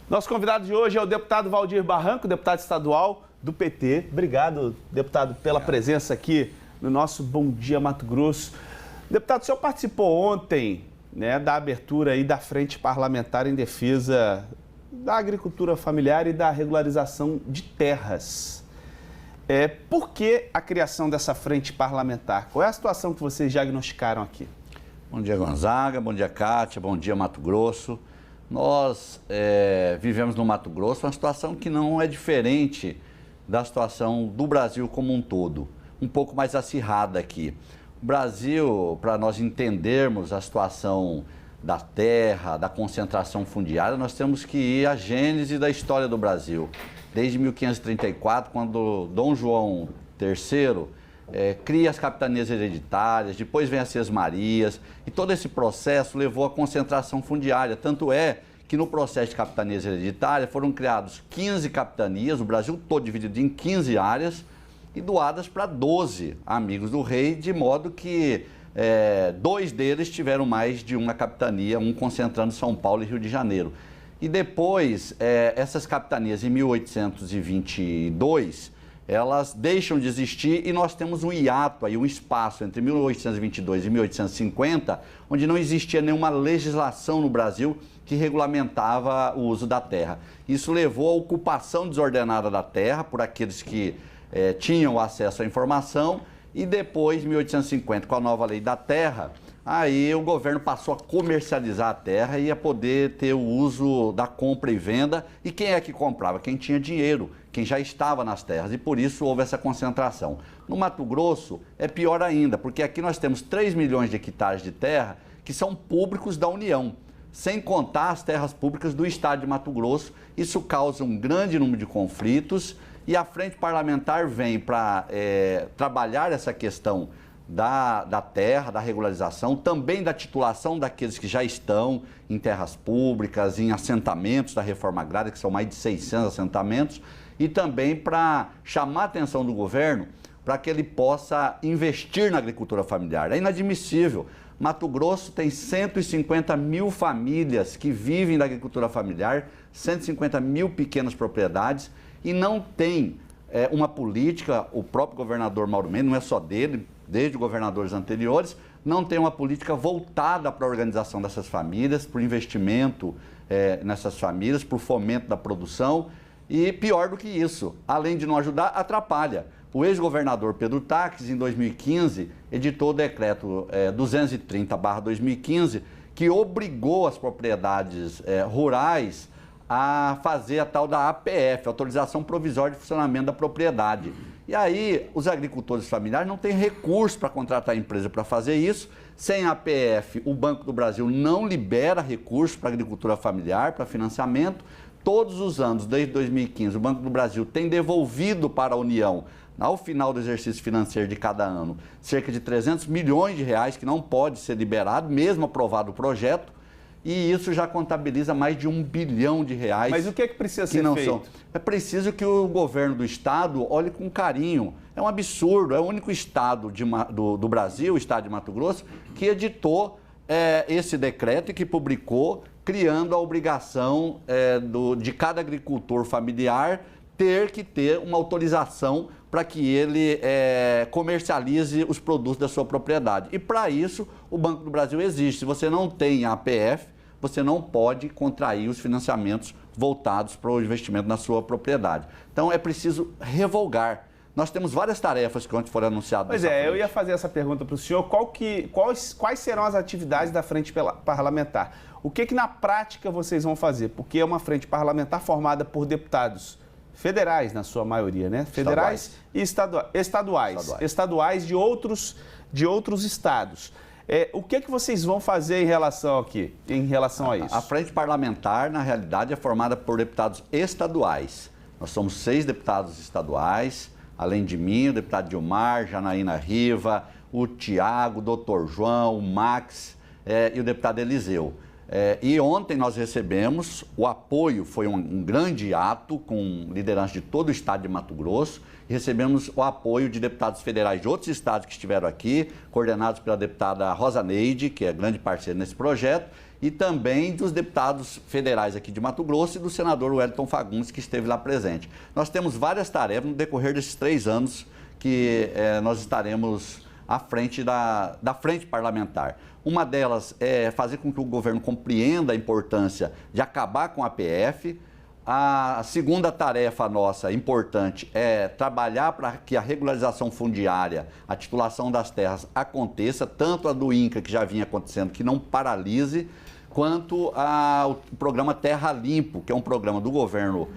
Nosso convidado de hoje é o deputado Valdir Barranco, deputado estadual do PT. Obrigado, deputado, pela presença aqui no nosso Bom Dia Mato Grosso. Deputado, o senhor participou ontem, né, da abertura aí da Frente Parlamentar em Defesa da Agricultura Familiar e da Regularização de Terras. Por que a criação dessa frente parlamentar? Qual é a situação que vocês diagnosticaram aqui? Bom dia, Gonzaga. Bom dia, Kátia. Bom dia, Mato Grosso. Nós vivemos no Mato Grosso uma situação que não é diferente da situação do Brasil como um todo, um pouco mais acirrada aqui. O Brasil, para nós entendermos a situação da terra, da concentração fundiária, nós temos que ir à gênese da história do Brasil. Desde 1534, quando Dom João III cria as capitanias hereditárias, depois vem as Sesmarias, e todo esse processo levou à concentração fundiária. Tanto é que no processo de capitanias hereditárias foram criados 15 capitanias, o Brasil todo dividido em 15 áreas, e doadas para 12 amigos do rei, de modo que 2 deles tiveram mais de uma capitania, um concentrando São Paulo e Rio de Janeiro. E depois, essas capitanias, em 1822, elas deixam de existir e nós temos um hiato, aí, um espaço entre 1822 e 1850, onde não existia nenhuma legislação no Brasil que regulamentava o uso da terra. Isso levou à ocupação desordenada da terra por aqueles que tinham acesso à informação, e depois, em 1850, com a nova lei da terra, aí o governo passou a comercializar a terra e a poder ter o uso da compra e venda. E quem é que comprava? Quem tinha dinheiro, quem já estava nas terras, e por isso houve essa concentração. No Mato Grosso é pior ainda, porque aqui nós temos 3 milhões de hectares de terra que são públicos da União, sem contar as terras públicas do estado de Mato Grosso. Isso causa um grande número de conflitos e a Frente Parlamentar vem para trabalhar essa questão da terra, da regularização, também da titulação daqueles que já estão em terras públicas, em assentamentos da reforma agrária, que são mais de 600 assentamentos, e também para chamar a atenção do governo para que ele possa investir na agricultura familiar. É inadmissível. Mato Grosso tem 150 mil famílias que vivem da agricultura familiar, 150 mil pequenas propriedades, e não tem uma política. O próprio governador Mauro Mendes, não é só dele, desde governadores anteriores, não tem uma política voltada para a organização dessas famílias, para o investimento nessas famílias, para o fomento da produção. E pior do que isso, além de não ajudar, atrapalha. O ex-governador Pedro Taques, em 2015, editou o decreto 230/2015, que obrigou as propriedades rurais a fazer a tal da APF, Autorização Provisória de Funcionamento da Propriedade. E aí, os agricultores familiares não têm recurso para contratar a empresa para fazer isso. Sem a APF, o Banco do Brasil não libera recursos para a agricultura familiar, para financiamento. Todos os anos, desde 2015, o Banco do Brasil tem devolvido para a União, ao final do exercício financeiro de cada ano, cerca de 300 milhões de reais, que não pode ser liberado, mesmo aprovado o projeto. E isso já contabiliza mais de R$1 bilhão. Mas o que é que precisa ser feito? É preciso que o governo do estado olhe com carinho. É um absurdo, é o único estado do Brasil, o estado de Mato Grosso, que editou esse decreto e que publicou, criando a obrigação de cada agricultor familiar ter que ter uma autorização para que ele comercialize os produtos da sua propriedade. E para isso, o Banco do Brasil existe. Se você não tem a APF, você não pode contrair os financiamentos voltados para o investimento na sua propriedade. Então, é preciso revogar. Nós temos várias tarefas que ontem foram anunciadas. Pois eu ia fazer essa pergunta para o senhor. Quais serão as atividades da Frente Parlamentar? O que na prática vocês vão fazer? Porque é uma frente parlamentar formada por deputados federais, na sua maioria, né? Federais e estaduais de outros estados. O que vocês vão fazer em relação a isso? A Frente Parlamentar, na realidade, é formada por deputados estaduais. Nós somos 6 deputados estaduais, além de mim, o deputado Dilmar, Janaína Riva, o Tiago, o doutor João, o Max e o deputado Eliseu. E ontem nós recebemos o apoio, foi um grande ato com liderança de todo o estado de Mato Grosso, e recebemos o apoio de deputados federais de outros estados que estiveram aqui, coordenados pela deputada Rosa Neide, que é grande parceira nesse projeto, e também dos deputados federais aqui de Mato Grosso e do senador Wellington Fagundes, que esteve lá presente. Nós temos várias tarefas no decorrer desses 3 anos que nós estaremos à frente da frente parlamentar. Uma delas é fazer com que o governo compreenda a importância de acabar com a PF. A segunda tarefa nossa, importante, é trabalhar para que a regularização fundiária, a titulação das terras aconteça, tanto a do INCRA, que já vinha acontecendo, que não paralise, quanto o programa Terra Limpo, que é um programa do governo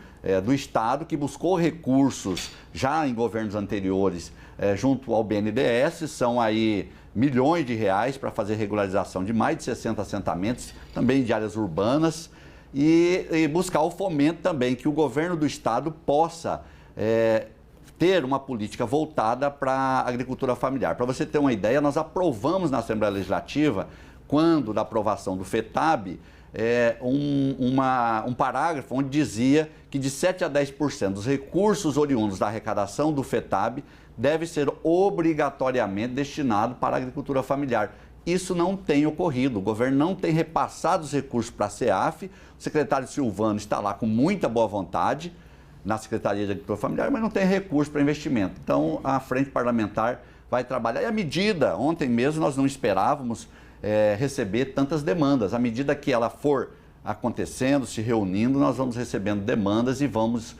do Estado, que buscou recursos já em governos anteriores junto ao BNDES, são aí milhões de reais para fazer regularização de mais de 60 assentamentos, também de áreas urbanas, e buscar o fomento também que o governo do Estado possa ter uma política voltada para a agricultura familiar. Para você ter uma ideia, nós aprovamos na Assembleia Legislativa, quando da aprovação do FETAB, um parágrafo onde dizia que de 7 a 10% dos recursos oriundos da arrecadação do FETAB deve ser obrigatoriamente destinado para a agricultura familiar. Isso não tem ocorrido, o governo não tem repassado os recursos para a SEAF, o secretário Silvano está lá com muita boa vontade na Secretaria de Agricultura Familiar, mas não tem recurso para investimento. Então, a frente parlamentar vai trabalhar. E a medida, ontem mesmo nós não esperávamos receber tantas demandas. À medida que ela for acontecendo, se reunindo, nós vamos recebendo demandas e vamos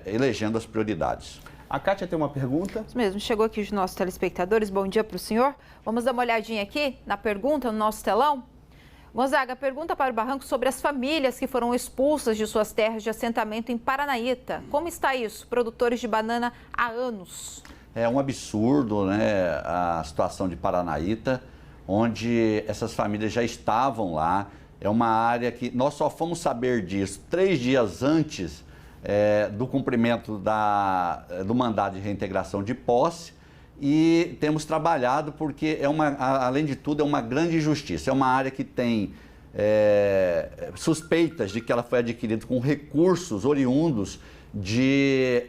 elegendo as prioridades. A Kátia tem uma pergunta. Isso mesmo, chegou aqui os nossos telespectadores. Bom dia para o senhor. Vamos dar uma olhadinha aqui na pergunta, no nosso telão. Gonzaga, pergunta para o Barranco sobre as famílias que foram expulsas de suas terras de assentamento em Paranaíta. Como está isso? Produtores de banana há anos. É um absurdo, né, a situação de Paranaíta, onde essas famílias já estavam lá. É uma área que nós só fomos saber disso 3 dias antes do cumprimento do mandado de reintegração de posse, e temos trabalhado porque além de tudo, é uma grande injustiça. É uma área que tem suspeitas de que ela foi adquirida com recursos oriundos de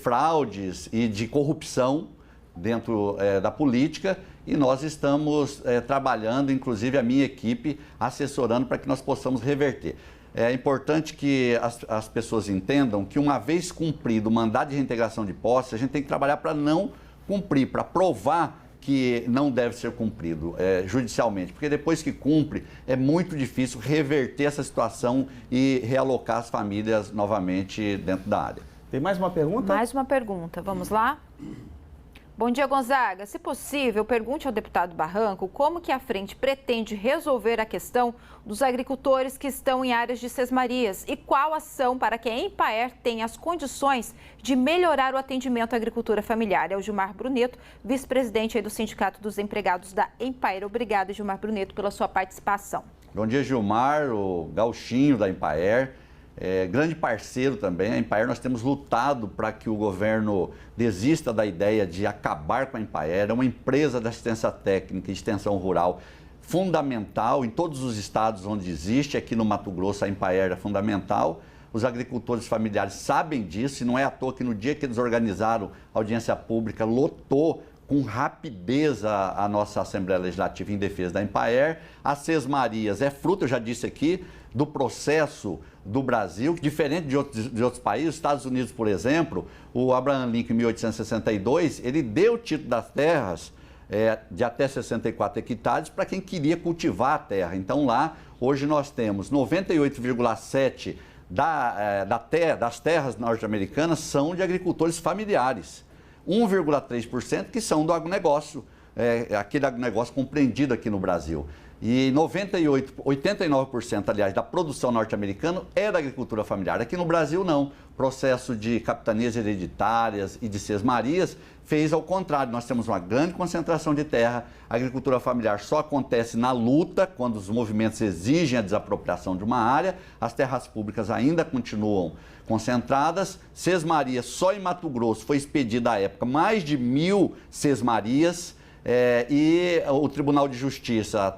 fraudes e de corrupção dentro da política, e nós estamos trabalhando, inclusive a minha equipe, assessorando para que nós possamos reverter. É importante que as pessoas entendam que, uma vez cumprido o mandado de reintegração de posse, a gente tem que trabalhar para não cumprir, para provar que não deve ser cumprido judicialmente, porque depois que cumpre, é muito difícil reverter essa situação e realocar as famílias novamente dentro da área. Tem mais uma pergunta? Mais uma pergunta, vamos lá? Bom dia, Gonzaga. Se possível, pergunte ao deputado Barranco como que a frente pretende resolver a questão dos agricultores que estão em áreas de sesmarias e qual ação para que a Empaer tenha as condições de melhorar o atendimento à agricultura familiar. É o Gilmar Bruneto, vice-presidente do Sindicato dos Empregados da Empaer. Obrigada, Gilmar Bruneto, pela sua participação. Bom dia, Gilmar, o gauchinho da Empaer. Grande parceiro também. A Empaer, nós temos lutado para que o governo desista da ideia de acabar com a Empaer. É uma empresa de assistência técnica e extensão rural fundamental em todos os estados onde existe. Aqui no Mato Grosso a Empaer é fundamental. Os agricultores familiares sabem disso, e não é à toa que no dia que eles organizaram a audiência pública, lotou com rapidez a nossa Assembleia Legislativa em defesa da Empaer. As sesmarias é fruto, eu já disse aqui, do processo do Brasil, diferente de outros países. Os Estados Unidos, por exemplo, o Abraham Lincoln, em 1862, ele deu o título das terras de até 64 hectares para quem queria cultivar a terra. Então lá, hoje nós temos 98,7% das terras norte-americanas são de agricultores familiares. 1,3% que são do agronegócio, aquele agronegócio compreendido aqui no Brasil. E 89%, aliás, da produção norte-americana é da agricultura familiar. Aqui no Brasil, não. Processo de capitanias hereditárias e de sesmarias fez ao contrário. Nós temos uma grande concentração de terra. A agricultura familiar só acontece na luta, quando os movimentos exigem a desapropriação de uma área. As terras públicas ainda continuam concentradas. Sesmaria, só em Mato Grosso foi expedida à época mais de 1.000 sesmarias. E o Tribunal de Justiça,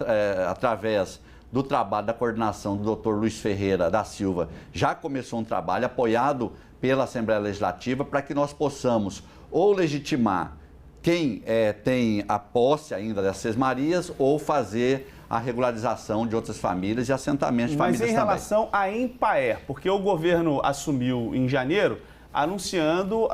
através do trabalho da coordenação do Dr. Luiz Ferreira da Silva, já começou um trabalho apoiado pela Assembleia Legislativa para que nós possamos ou legitimar quem tem a posse ainda das sesmarias ou fazer a regularização de outras famílias e assentamentos de famílias também. Mas em relação à Empaer, porque o governo assumiu em janeiro anunciando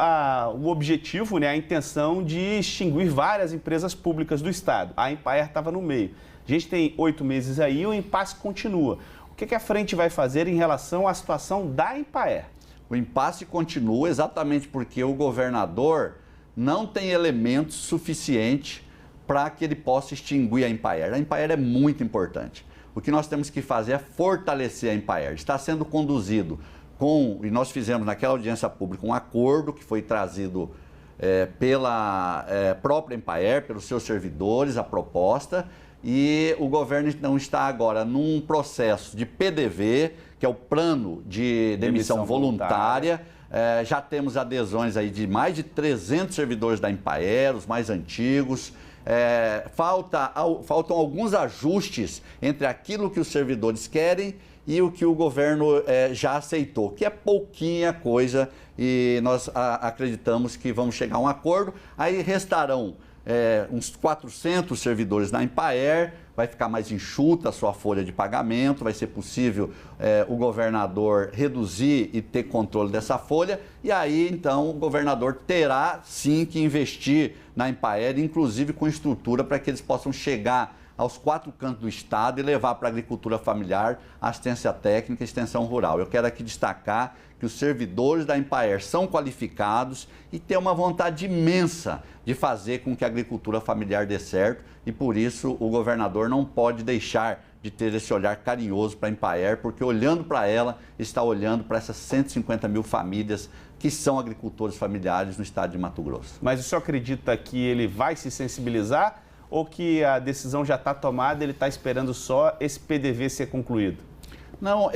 o objetivo, né, a intenção de extinguir várias empresas públicas do Estado. A Empaer estava no meio. A gente tem 8 meses aí e o impasse continua. O que a frente vai fazer em relação à situação da Empaer? O impasse continua exatamente porque o governador não tem elementos suficientes para que ele possa extinguir a Empaer. A Empaer é muito importante. O que nós temos que fazer é fortalecer a Empaer. Está sendo conduzido e nós fizemos naquela audiência pública um acordo que foi trazido pela própria Empaer, pelos seus servidores, a proposta, e o governo então está agora num processo de PDV, que é o Plano de Demissão Voluntária. Já temos adesões aí de mais de 300 servidores da Empaer, os mais antigos. Faltam alguns ajustes entre aquilo que os servidores querem e o que o governo já aceitou, que é pouquinha coisa, e nós acreditamos que vamos chegar a um acordo. Aí restarão uns 400 servidores na Empaer, vai ficar mais enxuta a sua folha de pagamento, vai ser possível o governador reduzir e ter controle dessa folha, e aí então o governador terá sim que investir na Empaer, inclusive com estrutura para que eles possam chegar aos 4 cantos do estado e levar para a agricultura familiar, assistência técnica e extensão rural. Eu quero aqui destacar que os servidores da Empaer são qualificados e têm uma vontade imensa de fazer com que a agricultura familiar dê certo, e por isso o governador não pode deixar de ter esse olhar carinhoso para a Empaer, porque olhando para ela, está olhando para essas 150 mil famílias que são agricultores familiares no estado de Mato Grosso. Mas o senhor acredita que ele vai se sensibilizar ou que a decisão já está tomada, ele está esperando só esse PDV ser concluído? Não,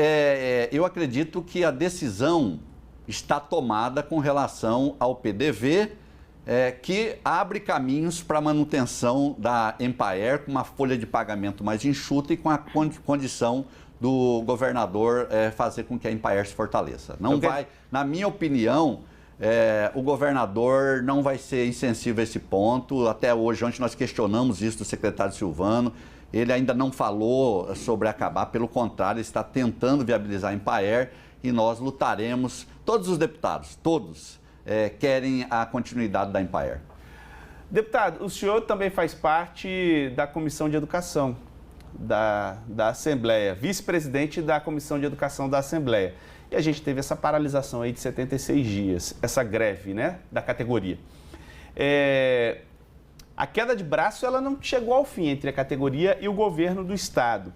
eu acredito que a decisão está tomada com relação ao PDV, que abre caminhos para a manutenção da Empaer com uma folha de pagamento mais enxuta e com a condição do governador fazer com que a Empaer se fortaleça. Não vai, na minha opinião, o governador não vai ser insensível a esse ponto. Até hoje, ontem nós questionamos isso do secretário Silvano. Ele ainda não falou sobre acabar, pelo contrário, ele está tentando viabilizar a Empaer, e nós lutaremos. Todos os deputados, todos, querem a continuidade da Empaer. Deputado, o senhor também faz parte da Comissão de Educação da Assembleia, vice-presidente da Comissão de Educação da Assembleia. E a gente teve essa paralisação aí de 76 dias, essa greve, né, da categoria. A queda de braço, ela não chegou ao fim entre a categoria e o governo do estado.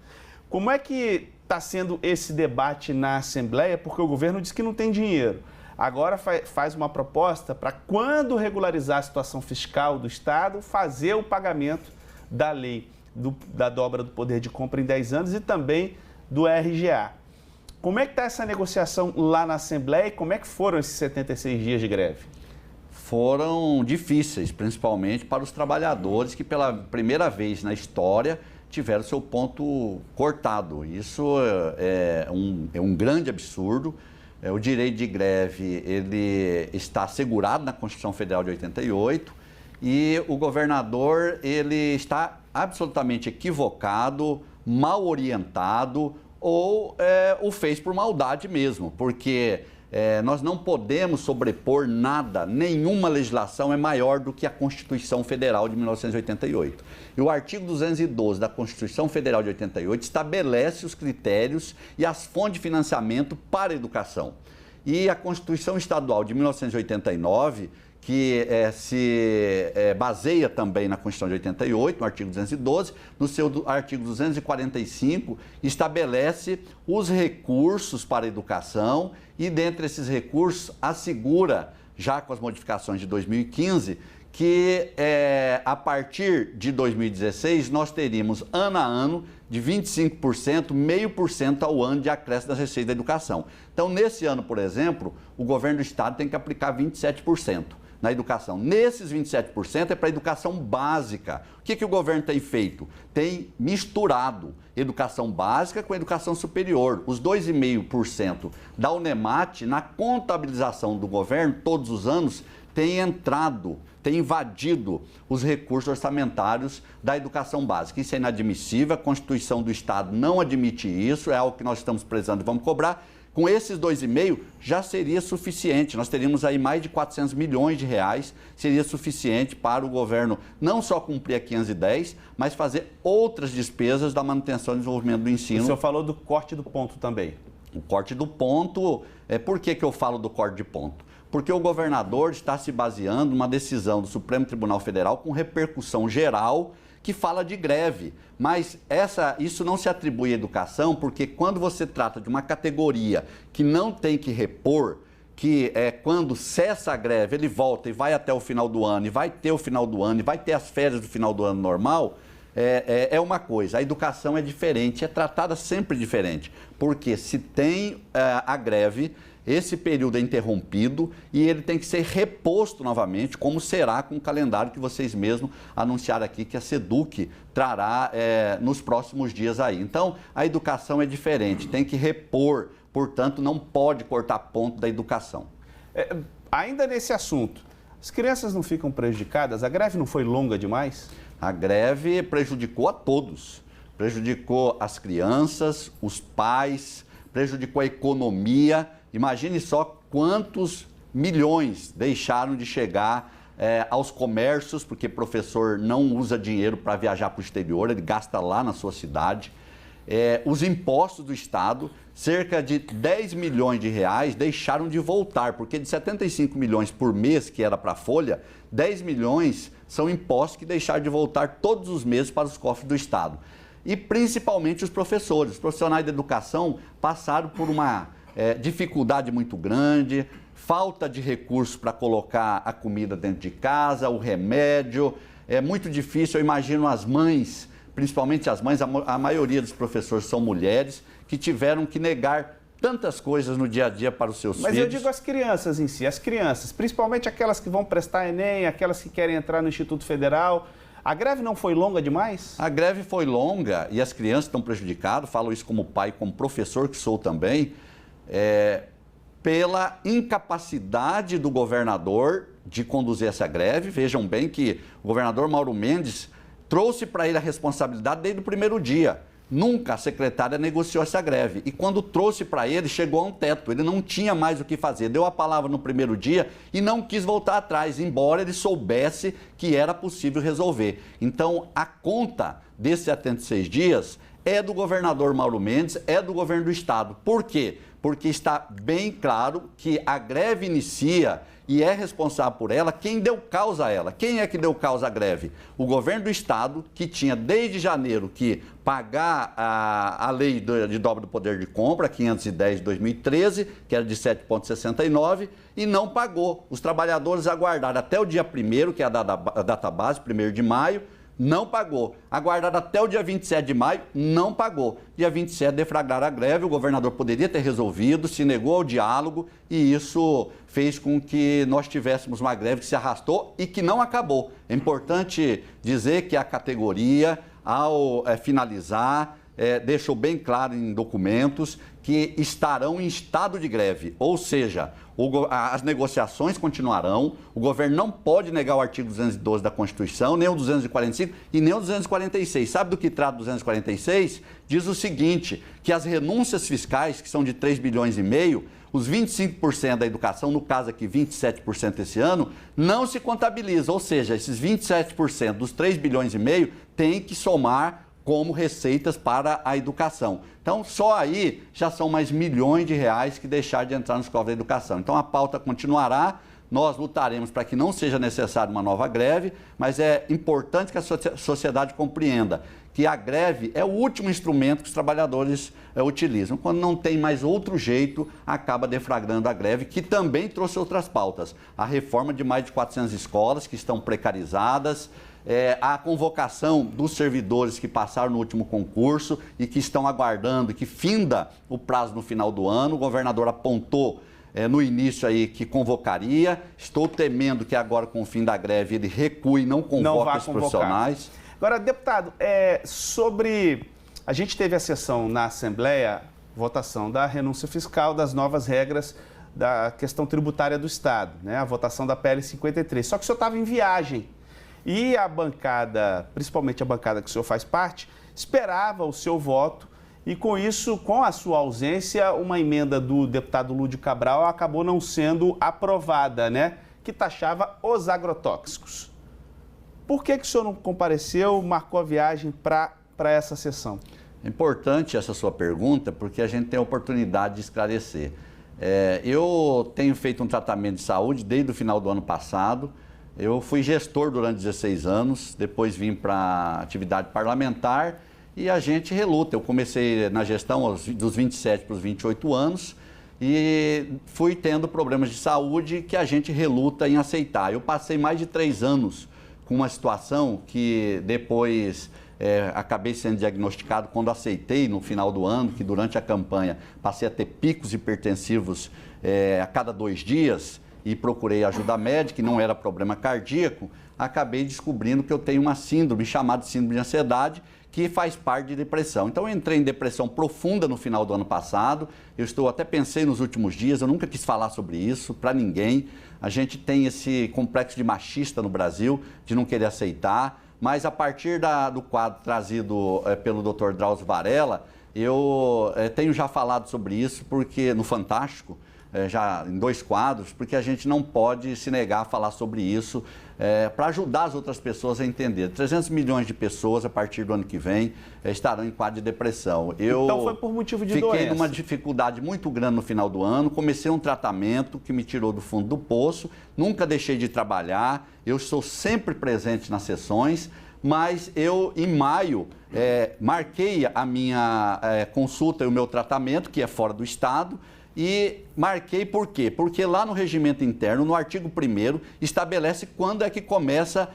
Como é que está sendo esse debate na Assembleia? Porque o governo diz que não tem dinheiro. Agora faz uma proposta para, quando regularizar a situação fiscal do estado, fazer o pagamento da lei, da dobra do poder de compra em 10 anos e também do RGA. Como é que está essa negociação lá na Assembleia e como é que foram esses 76 dias de greve? Foram difíceis, principalmente para os trabalhadores que pela primeira vez na história tiveram seu ponto cortado. Isso é um grande absurdo. O direito de greve, ele está assegurado na Constituição Federal de 88 e o governador, ele está absolutamente equivocado, mal orientado, ou o fez por maldade mesmo, porque nós não podemos sobrepor nada, nenhuma legislação é maior do que a Constituição Federal de 1988. E o artigo 212 da Constituição Federal de 88 estabelece os critérios e as fontes de financiamento para a educação. E a Constituição Estadual de 1989, que se baseia também na Constituição de 88, no artigo 212, no seu artigo 245, estabelece os recursos para a educação e, dentre esses recursos, assegura, já com as modificações de 2015, que a partir de 2016 nós teríamos ano a ano de 25%, 0,5% ao ano de acréscimo das receitas da educação. Então, nesse ano, por exemplo, o governo do estado tem que aplicar 27% na educação. Nesses 27% é para a educação básica. O que o governo tem feito? Tem misturado educação básica com educação superior. Os 2,5% da UNEMAT, na contabilização do governo, todos os anos, tem entrado tem invadido os recursos orçamentários da educação básica. Isso é inadmissível, a Constituição do Estado não admite isso, é algo que nós estamos precisando e vamos cobrar. Com esses 2,5 já seria suficiente, nós teríamos aí mais de 400 milhões de reais, seria suficiente para o governo não só cumprir a 510, mas fazer outras despesas da manutenção e desenvolvimento do ensino. O senhor falou do corte do ponto também. O corte do ponto, por que eu falo do corte de ponto? Porque o governador está se baseando numa decisão do Supremo Tribunal Federal com repercussão geral que fala de greve. Mas isso não se atribui à educação, porque quando você trata de uma categoria que não tem que repor, que quando cessa a greve, ele volta e vai até o final do ano, e vai ter o final do ano, e vai ter as férias do final do ano normal, é uma coisa. A educação é diferente, é tratada sempre diferente. Porque se tem a greve, esse período é interrompido e ele tem que ser reposto novamente, como será com o calendário que vocês mesmos anunciaram aqui, que a SEDUC trará nos próximos dias aí. Então, a educação é diferente, tem que repor, portanto, não pode cortar ponto da educação. Ainda nesse assunto, as crianças não ficam prejudicadas? A greve não foi longa demais? A greve prejudicou a todos, prejudicou as crianças, os pais, prejudicou a economia. Imagine só quantos milhões deixaram de chegar aos comércios, porque professor não usa dinheiro para viajar para o exterior, ele gasta lá na sua cidade. Os impostos do Estado, cerca de 10 milhões de reais deixaram de voltar, porque de 75 milhões por mês, que era para a Folha, 10 milhões são impostos que deixaram de voltar todos os meses para os cofres do Estado. E principalmente os professores. Os profissionais da educação passaram por uma dificuldade muito grande, falta de recursos para colocar a comida dentro de casa, o remédio. É muito difícil, eu imagino as mães, principalmente as mães, a maioria dos professores são mulheres, que tiveram que negar tantas coisas no dia a dia para os seus filhos. Mas eu digo as crianças em si, as crianças, principalmente aquelas que vão prestar Enem, aquelas que querem entrar no Instituto Federal. A greve não foi longa demais? A greve foi longa e as crianças estão prejudicadas, falo isso como pai, como professor que sou também, pela incapacidade do governador de conduzir essa greve. Vejam bem que o governador Mauro Mendes trouxe para ele a responsabilidade desde o primeiro dia. Nunca a secretária negociou essa greve. E quando trouxe para ele, chegou a um teto. Ele não tinha mais o que fazer. Deu a palavra no primeiro dia e não quis voltar atrás, embora ele soubesse que era possível resolver. Então, a conta desses 76 dias é do governador Mauro Mendes, é do governo do Estado. Por quê? Porque está bem claro que a greve inicia e é responsável por ela quem deu causa a ela. Quem é que deu causa à greve? O governo do Estado, que tinha desde janeiro que pagar a lei de dobra do poder de compra, 510 de 2013, que era de 7,69, e não pagou. Os trabalhadores aguardaram até o dia 1º, que é a data base, 1º de maio, não pagou. Aguardaram até o dia 27 de maio, não pagou. Dia 27 deflagraram a greve, o governador poderia ter resolvido, se negou ao diálogo e isso fez com que nós tivéssemos uma greve que se arrastou e que não acabou. É importante dizer que a categoria, ao finalizar, deixou bem claro em documentos que estarão em estado de greve, ou seja, as negociações continuarão, o governo não pode negar o artigo 212 da Constituição, nem o 245 e nem o 246. Sabe do que trata o 246? Diz o seguinte, que as renúncias fiscais, que são de 3 bilhões e meio, os 25% da educação, no caso aqui 27% esse ano, não se contabiliza, ou seja, esses 27% dos 3 bilhões e meio tem que somar como receitas para a educação. Então, só aí já são mais milhões de reais que deixaram de entrar nos cofres da educação. Então, a pauta continuará, nós lutaremos para que não seja necessária uma nova greve, mas é importante que a sociedade compreenda que a greve é o último instrumento que os trabalhadores utilizam. Quando não tem mais outro jeito, acaba deflagrando a greve, que também trouxe outras pautas. A reforma de mais de 400 escolas que estão precarizadas, a convocação dos servidores que passaram no último concurso e que estão aguardando, que finda o prazo no final do ano. O governador apontou no início aí que convocaria. Estou temendo que agora, com o fim da greve, ele recue e não convoque os profissionais. Agora, deputado, a gente teve a sessão na Assembleia, votação da renúncia fiscal, das novas regras da questão tributária do Estado, né? A votação da PL 53. Só que o senhor estava em viagem e a bancada, principalmente a bancada que o senhor faz parte, esperava o seu voto e com isso, com a sua ausência, uma emenda do deputado Lúdio Cabral acabou não sendo aprovada, né? Que taxava os agrotóxicos. Por que o senhor não compareceu, marcou a viagem para essa sessão? É importante essa sua pergunta, porque a gente tem a oportunidade de esclarecer. Eu tenho feito um tratamento de saúde desde o final do ano passado. Eu fui gestor durante 16 anos, depois vim para atividade parlamentar e a gente reluta. Eu comecei na gestão dos 27 para os 28 anos e fui tendo problemas de saúde que a gente reluta em aceitar. Eu passei mais de 3 anos com uma situação que depois acabei sendo diagnosticado quando aceitei no final do ano, que durante a campanha passei a ter picos hipertensivos a cada 2 dias e procurei ajuda médica, e não era problema cardíaco, acabei descobrindo que eu tenho uma síndrome chamada síndrome de ansiedade, que faz parte de depressão. Então eu entrei em depressão profunda no final do ano passado, até pensei nos últimos dias, eu nunca quis falar sobre isso para ninguém. A gente tem esse complexo de machista no Brasil, de não querer aceitar, mas a partir do quadro trazido pelo Dr. Drauzio Varela, eu tenho já falado sobre isso, porque no Fantástico, já em 2 quadros, porque a gente não pode se negar a falar sobre isso para ajudar as outras pessoas a entender. 300 milhões de pessoas, a partir do ano que vem, estarão em quadro de depressão. Então foi por motivo de doença. Fiquei numa dificuldade muito grande no final do ano, comecei um tratamento que me tirou do fundo do poço, nunca deixei de trabalhar, eu estou sempre presente nas sessões, mas eu, em maio, marquei a minha consulta e o meu tratamento, que é fora do estado, e marquei por quê? Porque lá no regimento interno, no artigo 1º, estabelece quando é que começa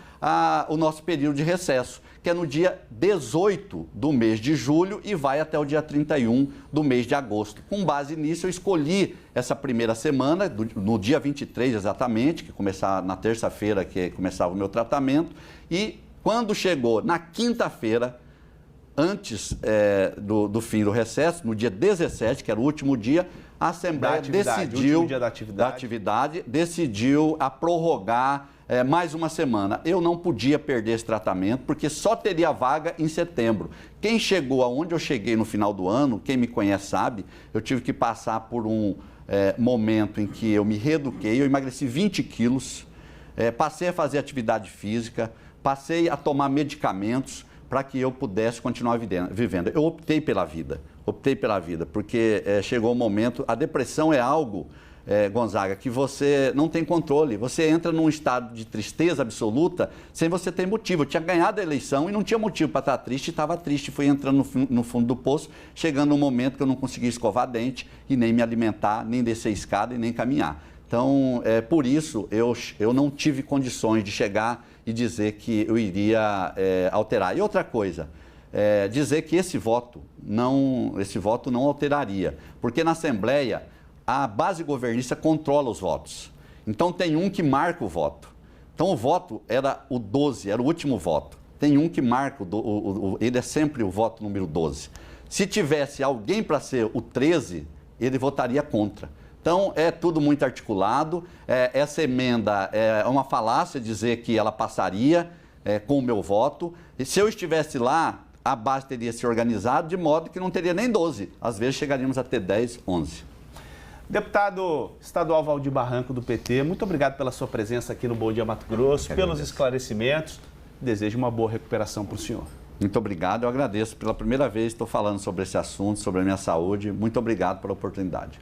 o nosso período de recesso, que é no dia 18 do mês de julho e vai até o dia 31 do mês de agosto. Com base nisso, eu escolhi essa primeira semana, no dia 23 exatamente, que começava na terça-feira, que começava o meu tratamento, e quando chegou na quinta-feira, antes do fim do recesso, no dia 17, que era o último dia, a Assembleia decidiu a prorrogar mais uma semana. Eu não podia perder esse tratamento, porque só teria vaga em setembro. Quem chegou aonde eu cheguei no final do ano, quem me conhece sabe, eu tive que passar por um momento em que eu me reeduquei, eu emagreci 20 quilos, passei a fazer atividade física, passei a tomar medicamentos para que eu pudesse continuar vivendo. Eu optei pela vida, porque chegou o momento, a depressão é algo, Gonzaga, que você não tem controle, você entra num estado de tristeza absoluta sem você ter motivo. Eu tinha ganhado a eleição e não tinha motivo para estar triste, estava triste, fui entrando no fundo do poço, chegando um momento que eu não conseguia escovar dente e nem me alimentar, nem descer escada e nem caminhar. Então, por isso, eu não tive condições de chegar e dizer que eu iria alterar. E outra coisa, dizer que esse voto não alteraria, porque na Assembleia a base governista controla os votos. Então, tem um que marca o voto. Então, o voto era o 12, era o último voto. Tem um que marca, ele é sempre o voto número 12. Se tivesse alguém para ser o 13, ele votaria contra. Então, é tudo muito articulado. Essa emenda é uma falácia dizer que ela passaria com o meu voto. E se eu estivesse lá, a base teria se organizado de modo que não teria nem 12. Às vezes, chegaríamos a ter 10, 11. Deputado estadual Valdir Barranco, do PT, muito obrigado pela sua presença aqui no Bom Dia Mato Grosso, pelos esclarecimentos. Desejo uma boa recuperação para o senhor. Muito obrigado, eu agradeço. Pela primeira vez estou falando sobre esse assunto, sobre a minha saúde. Muito obrigado pela oportunidade.